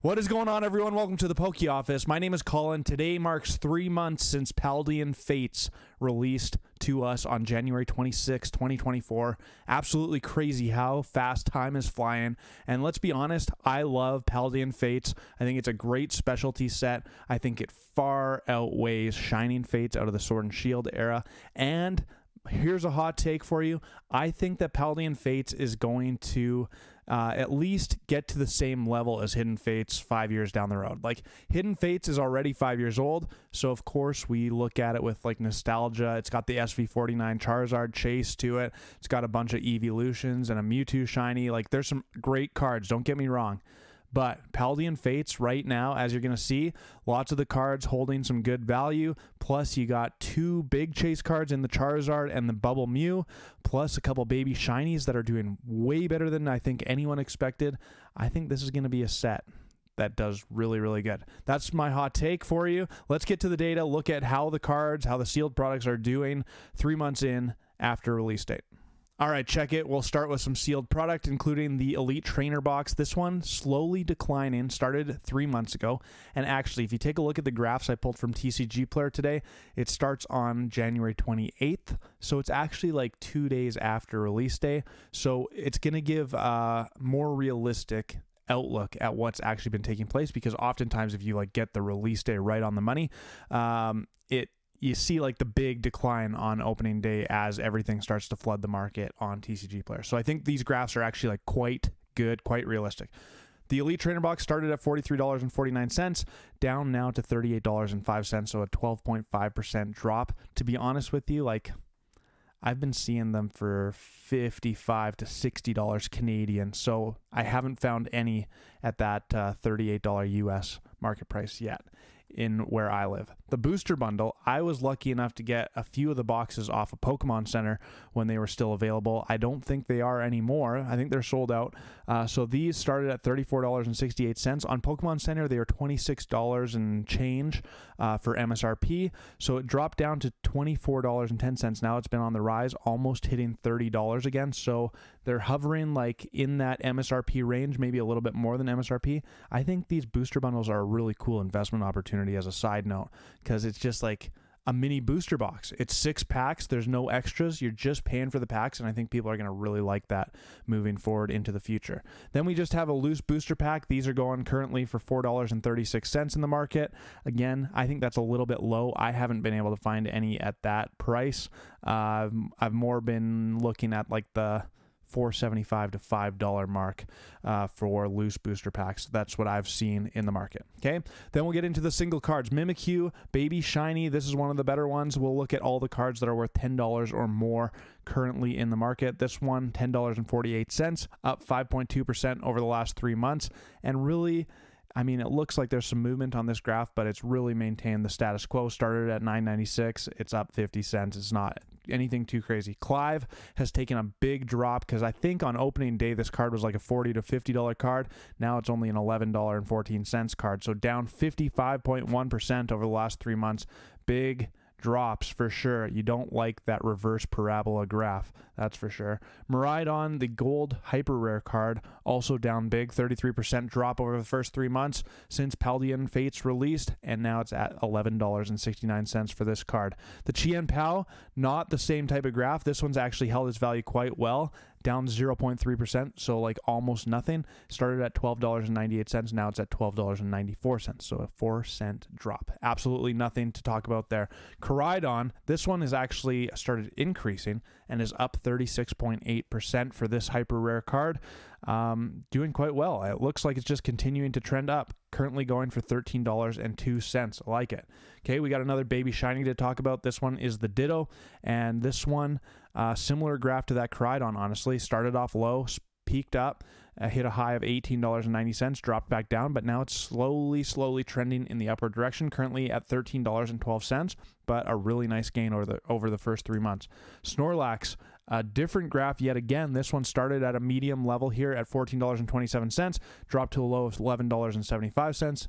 What is going on, everyone? Welcome to the Poke Office. My name is Colin. Today marks 3 months since Paldean Fates released to us on January 26, 2024. Absolutely crazy how fast time is flying. And let's be honest, I love Paldean Fates. I think it's a great specialty set. I think it far outweighs Shining Fates out of the Sword and Shield era. And here's a hot take for you. I think that Paldean Fates is going to at least get to the same level as Hidden Fates 5 years down the road. Like, Hidden Fates is already 5 years old, so of course we look at it with like nostalgia. It's got the SV49 Charizard chase to it. It's got a bunch of evolutions and a Mewtwo shiny. Like, there's some great cards, don't get me wrong. But Paldean Fates right now, as you're going to see, lots of the cards holding some good value. Plus, you got 2 big chase cards in the Charizard and the Bubble Mew, plus a couple baby shinies that are doing way better than I think anyone expected. I think this is going to be a set that does really, really good. That's my hot take for you. Let's get to the data, look at how the cards, how the sealed products are doing 3 months in after release date. All right, check it. We'll start with some sealed product, including the Elite Trainer Box. This one slowly declining, started 3 months ago. And actually, if you take a look at the graphs I pulled from TCG Player today, it starts on January 28th. So it's actually like 2 days after release day. So it's going to give a more realistic outlook at what's actually been taking place, because oftentimes if you like get the release day right on the money, you see like the big decline on opening day as everything starts to flood the market on TCG Player. So I think these graphs are actually like quite good, quite realistic. The Elite Trainer Box started at $43.49, down now to $38.05, so a 12.5% drop. To be honest with you, like, I've been seeing them for $55 to $60 Canadian, so I haven't found any at that $38 US market price yet in where I live. The booster bundle, I was lucky enough to get a few of the boxes off of Pokemon Center when they were still available. I don't think they are anymore. I think they're sold out. So these started at $34.68. On Pokemon Center, they are $26 and change for MSRP. So it dropped down to $24.10. Now it's been on the rise, almost hitting $30 again. So they're hovering like in that MSRP range, maybe a little bit more than MSRP. I think these booster bundles are a really cool investment opportunity as a side note, because it's just like a mini booster box. It's 6 packs. There's no extras. You're just paying for the packs, and I think people are going to really like that moving forward into the future. Then we just have a loose booster pack. These are going currently for $4.36 in the market. Again, I think that's a little bit low. I haven't been able to find any at that price. I've more been looking at like the $4.75 to $5 mark for loose booster packs. That's what I've seen in the market. Okay, then we'll get into the single cards. Mimikyu, Baby Shiny. This is one of the better ones. We'll look at all the cards that are worth $10 or more currently in the market. This one, $10.48, up 5.2% over the last 3 months. And really, I mean, it looks like there's some movement on this graph, but it's really maintained the status quo. Started at $9.96. It's up 50 cents. It's not anything too crazy. Clive has taken a big drop, because I think on opening day this card was like a $40 to $50 card. Now it's only an $11.14 card. So down 55.1% over the last 3 months. Big drops for sure. You don't like that reverse parabola graph, that's for sure. Maridon, the gold hyper rare card, also down big, 33% drop over the first 3 months since Paldean Fates released, and now it's at $11.69 for this card. The Chenpow, not the same type of graph. This one's actually held its value quite well, down 0.3%, so like almost nothing. Started at $12.98, now it's at $12.94, so a 4-cent drop. Absolutely nothing to talk about there. Maridon, this one has actually started increasing and is up 36.8% for this hyper rare card. Doing quite well. It looks like it's just continuing to trend up. Currently going for $13.02. I like it. Okay, we got another baby shiny to talk about. This one is the Ditto, and this one, similar graph to that Maridon, honestly. Started off low, peaked up, hit a high of $18.90, dropped back down, but now it's slowly trending in the upward direction, currently at $13.12, but a really nice gain over the first 3 months. Snorlax, a different graph yet again. This one started at a medium level here at $14.27, dropped to a low of $11.75,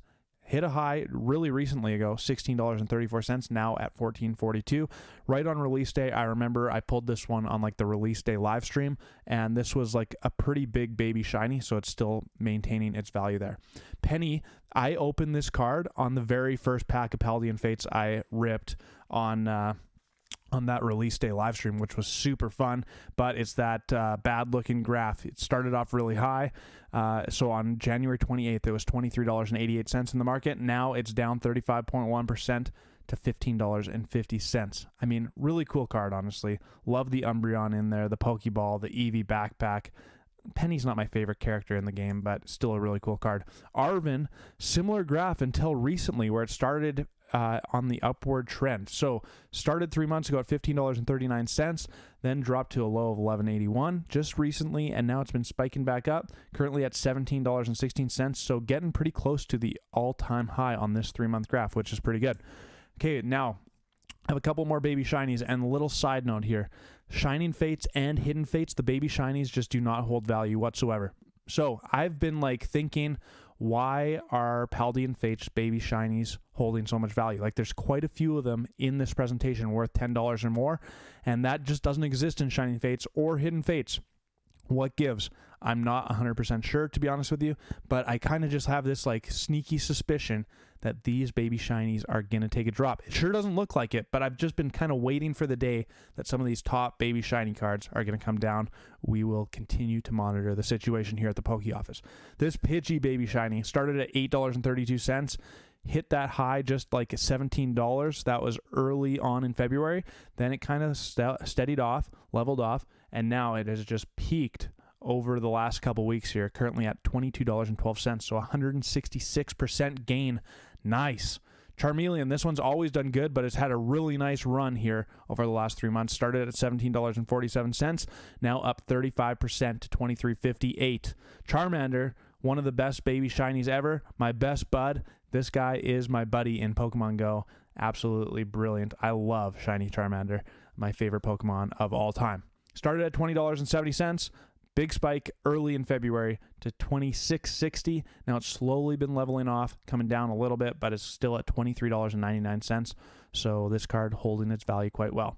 hit a high really recently ago, $16.34, now at $14.42. Right on release day, I remember I pulled this one on like the release day live stream, and this was like a pretty big baby shiny, so it's still maintaining its value there. Penny, I opened this card on the very first pack of Paldean Fates I ripped on that release day live stream, which was super fun, but it's that bad looking graph. It started off really high. So on January 28th, it was $23.88 in the market. Now it's down 35.1% to $15.50. I mean, really cool card, honestly. Love the Umbreon in there, the Pokeball, the Eevee backpack. Penny's not my favorite character in the game, but still a really cool card. Arvin, similar graph until recently, where it started on the upward trend. So started 3 months ago at $15.39, then dropped to a low of $11.81 just recently, and now it's been spiking back up, currently at $17.16, so getting pretty close to the all-time high on this 3-month graph, which is pretty good. Okay, now I have a couple more baby shinies, and a little side note here. Shining Fates and Hidden Fates, the baby shinies just do not hold value whatsoever. So I've been like thinking, why are Paldean Fates baby shinies holding so much value? Like, there's quite a few of them in this presentation worth $10 or more, and that just doesn't exist in Shining Fates or Hidden Fates. What gives? I'm not 100% sure, to be honest with you, but I kind of just have this like sneaky suspicion that these baby shinies are going to take a drop. It sure doesn't look like it, but I've just been kind of waiting for the day that some of these top baby shiny cards are going to come down. We will continue to monitor the situation here at the Poke Office. This Pidgey baby shiny started at $8.32, hit that high just like $17. That was early on in February. Then it kind of steadied off, leveled off, and now it has just peaked over the last couple weeks here, currently at $22.12, so 166% gain. Nice. Charmeleon, this one's always done good, but it's had a really nice run here over the last 3 months. Started at $17.47, now up 35% to $23.58. Charmander, one of the best baby shinies ever, my best bud. This guy is my buddy in Pokemon Go. Absolutely brilliant. I love shiny Charmander, my favorite Pokemon of all time. Started at $20.70. Big spike early in February to $26.60. Now it's slowly been leveling off, coming down a little bit, but it's still at $23.99. So this card holding its value quite well.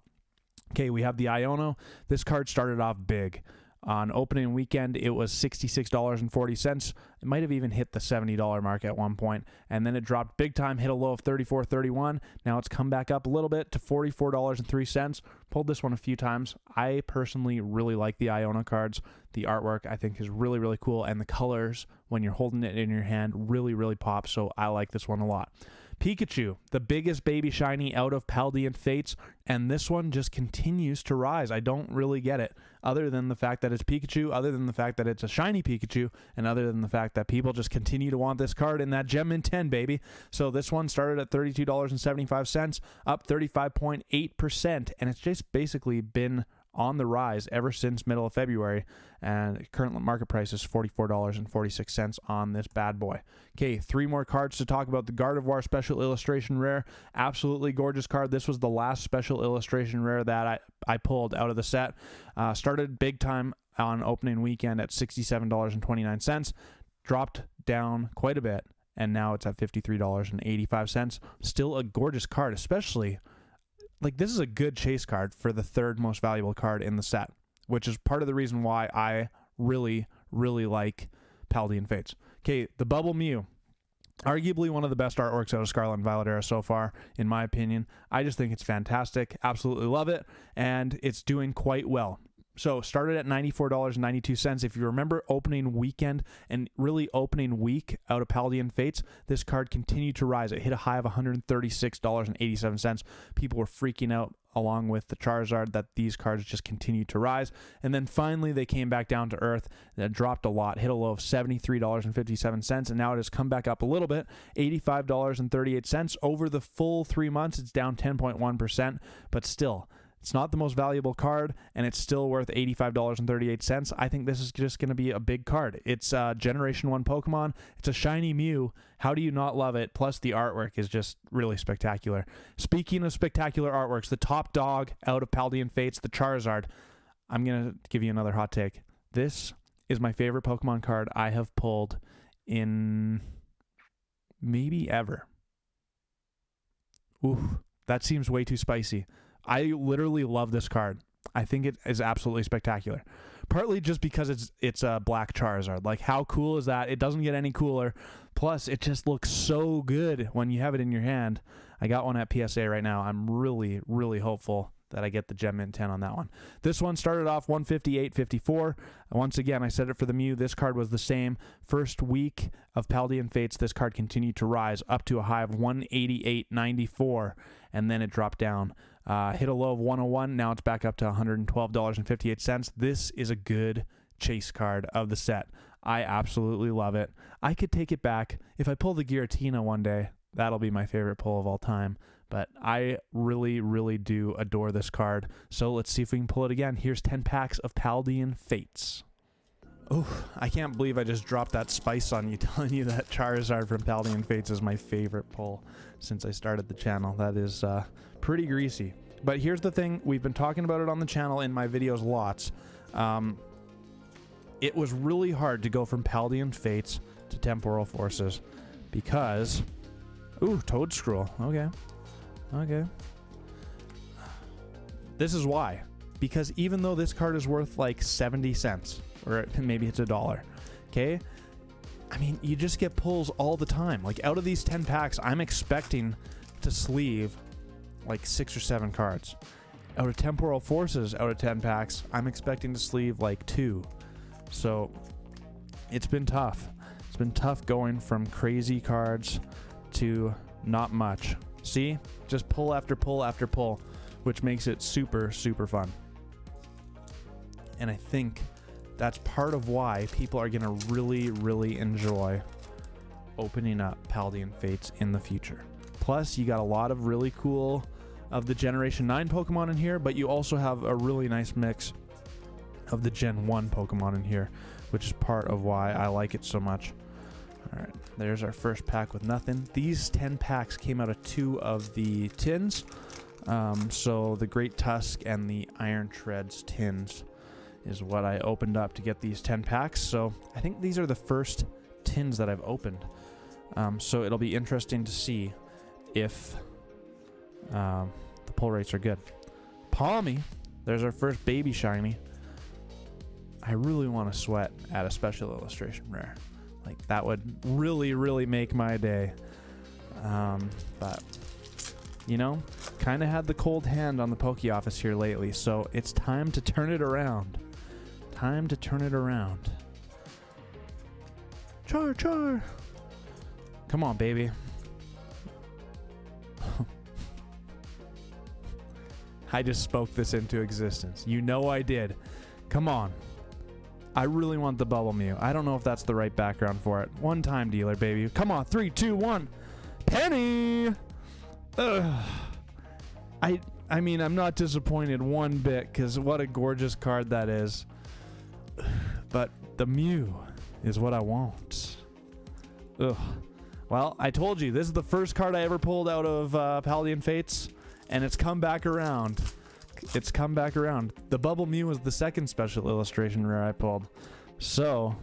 Okay, we have the Iono. This card started off big. On opening weekend, it was $66.40. It might have even hit the $70 mark at one point, and then it dropped big time, hit a low of $34.31. Now it's come back up a little bit to $44.03. Pulled this one a few times. I personally really like the Iono cards. The artwork, I think, is really, really cool, and the colors, when you're holding it in your hand, really, really pop, so I like this one a lot. Pikachu, the biggest baby shiny out of Paldean Fates, and this one just continues to rise. I don't really get it, other than the fact that it's Pikachu, other than the fact that it's a shiny Pikachu, and other than the fact that people just continue to want this card in that Gem in 10, baby. So this one started at $32.75, up 35.8%, and it's just basically been on the rise ever since middle of February, and current market price is $44.46 on this bad boy. Okay, 3 more cards to talk about. The Gardevoir Special Illustration Rare, absolutely gorgeous card. This was the last Special Illustration Rare that I pulled out of the set. Started big time on opening weekend at $67.29, dropped down quite a bit, and now it's at $53.85. Still a gorgeous card, especially like this is a good chase card for the 3rd most valuable card in the set, which is part of the reason why I really, really like Paldean Fates. Okay, the Bubble Mew, arguably one of the best artworks out of Scarlet and Violet era so far, in my opinion. I just think it's fantastic. Absolutely love it, and it's doing quite well. So started at $94.92. If you remember opening weekend and really opening week out of Paldean Fates, this card continued to rise. It hit a high of $136.87. People were freaking out along with the Charizard that these cards just continued to rise. And then finally they came back down to earth. It dropped a lot, hit a low of $73.57, and now it has come back up a little bit, $85.38. Over the full 3 months, it's down 10.1%, but still, it's not the most valuable card, and it's still worth $85.38. I think this is just going to be a big card. It's Generation 1 Pokemon. It's a shiny Mew. How do you not love it? Plus, the artwork is just really spectacular. Speaking of spectacular artworks, the top dog out of Paldean Fates, the Charizard. I'm going to give you another hot take. This is my favorite Pokemon card I have pulled in maybe ever. Ooh, that seems way too spicy. I literally love this card. I think it is absolutely spectacular. Partly just because it's a black Charizard. Like, how cool is that? It doesn't get any cooler. Plus, it just looks so good when you have it in your hand. I got one at PSA right now. I'm really, really hopeful that I get the Gem Mint 10 on that one. This one started off 158.54. Once again, I said it for the Mew. This card was the same. First week of Paldean Fates, this card continued to rise up to a high of 188.94, and then it dropped down. Hit a low of 101. Now it's back up to $112.58. This is a good chase card of the set. I absolutely love it. I could take it back. If I pull the Giratina one day, that'll be my favorite pull of all time. But I really, really do adore this card. So let's see if we can pull it again. Here's 10 packs of Paldean Fates. Oh, I can't believe I just dropped that spice on you, telling you that Charizard from Paldean Fates is my favorite pull since I started the channel. That is pretty greasy. But here's the thing. We've been talking about it on the channel in my videos lots. It was really hard to go from Paldean Fates to Temporal Forces because... Ooh, Toadscroll. Okay. Okay. This is why. Because even though this card is worth like 70 cents, or maybe it's $1, okay? I mean, you just get pulls all the time. Like, out of these 10 packs, I'm expecting to sleeve like 6 or 7 cards. Out of Temporal Forces, out of 10 packs, I'm expecting to sleeve like 2. So, it's been tough. It's been tough going from crazy cards to not much. See? Just pull after pull after pull, which makes it super, super fun. And I think that's part of why people are going to really, really enjoy opening up Paldean Fates in the future. Plus, you got a lot of really cool of the Generation 9 Pokemon in here, but you also have a really nice mix of the Gen 1 Pokemon in here, which is part of why I like it so much. Alright, there's our first pack with nothing. These 10 packs came out of 2 of the tins. So the Great Tusk and the Iron Treads tins is what I opened up to get these 10 packs. So I think these are the first tins that I've opened. So it'll be interesting to see if the pull rates are good. Palmy, there's our first baby shiny. I really want to sweat at a special illustration rare. Like, that would really, really make my day. But, you know, kind of had the cold hand on the Poke Office here lately, so it's time to turn it around. Time to turn it around. Char. Come on, baby. I just spoke this into existence. You know I did. Come on. I really want the Bubble Mew. I don't know if that's the right background for it. One time dealer, baby. Come on, 3, 2, 1. Penny! Ugh. I mean, I'm not disappointed one bit, because what a gorgeous card that is. But the Mew is what I want. Ugh. Well, I told you, this is the first card I ever pulled out of Paldean Fates, and it's come back around. It's come back around. The Bubble Mew was the second special illustration rare I pulled. So,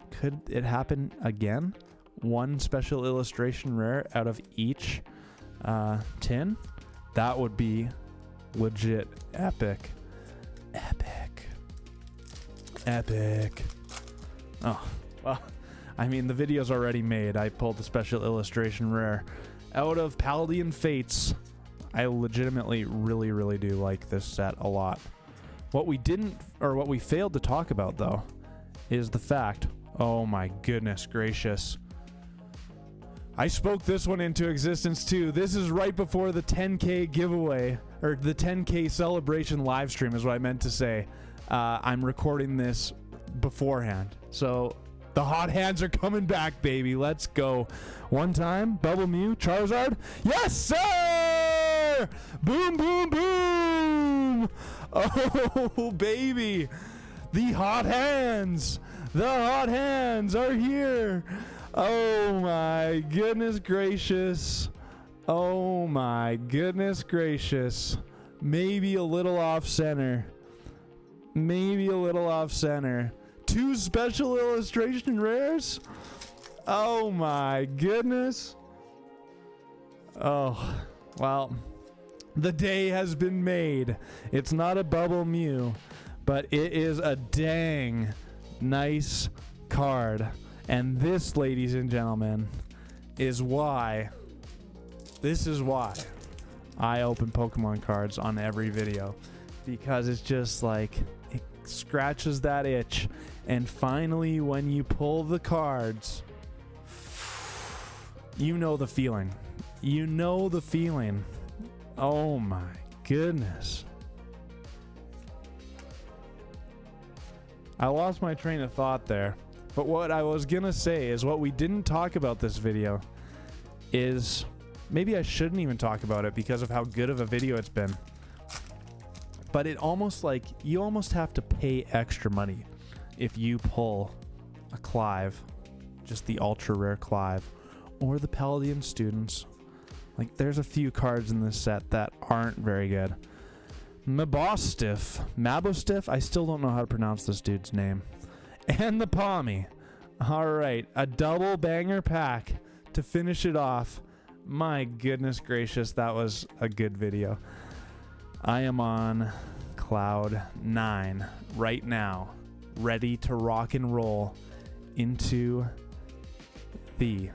could it happen again? One special illustration rare out of each tin? That would be legit epic. Epic. Oh, well, I mean, the video's already made. I pulled the special illustration rare out of Paldean Fates. I legitimately really, really do like this set a lot. What we failed to talk about, though, is the fact, oh my goodness gracious. I spoke this one into existence too. This is right before the 10K giveaway, or the 10K celebration live stream is what I meant to say. I'm recording this beforehand. So the hot hands are coming back, baby. Let's go. One time, Bubble Mew, Charizard. Yes, sir! Boom, boom, boom! Oh, baby. The hot hands. The hot hands are here. Oh, my goodness gracious. Oh, my goodness gracious. Maybe a little off center. Maybe a little off center. 2 special illustration rares? Oh my goodness. Oh, well, the day has been made. It's not a Bubble Mew, but it is a dang nice card. And this, ladies and gentlemen, is why. This is why I open Pokemon cards on every video. Because it's just like, it scratches that itch. And finally, when you pull the cards, you know the feeling. You know the feeling. Oh my goodness. I lost my train of thought there. But what I was gonna say is what we didn't talk about this video is, maybe I shouldn't even talk about it because of how good of a video it's been. But it almost like, you almost have to pay extra money if you pull a Clive, just the ultra rare Clive, or the Paldean students. Like, there's a few cards in this set that aren't very good. Mabostiff, I still don't know how to pronounce this dude's name. And the Palmy. Alright, a double banger pack to finish it off. My goodness gracious, that was a good video. I am on cloud 9 right now, ready to rock and roll into the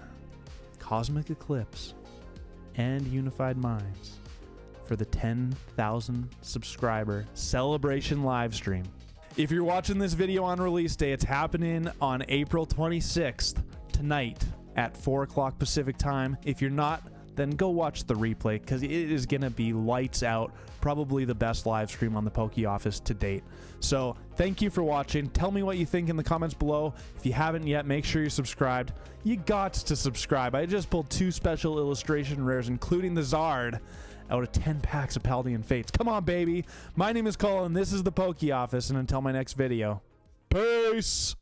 Cosmic Eclipse and Unified Minds for the 10,000 subscriber celebration live stream. If you're watching this video on release day, it's happening on April 26th, tonight at 4 o'clock Pacific time. If you're not, then go watch the replay because it is going to be lights out. Probably the best live stream on the Poke Office to date. So thank you for watching. Tell me what you think in the comments below. If you haven't yet, make sure you're subscribed. You got to subscribe. I just pulled 2 special illustration rares, including the Zard, out of 10 packs of Paldean Fates. Come on, baby. My name is Colin. This is the Poke Office, and until my next video, peace.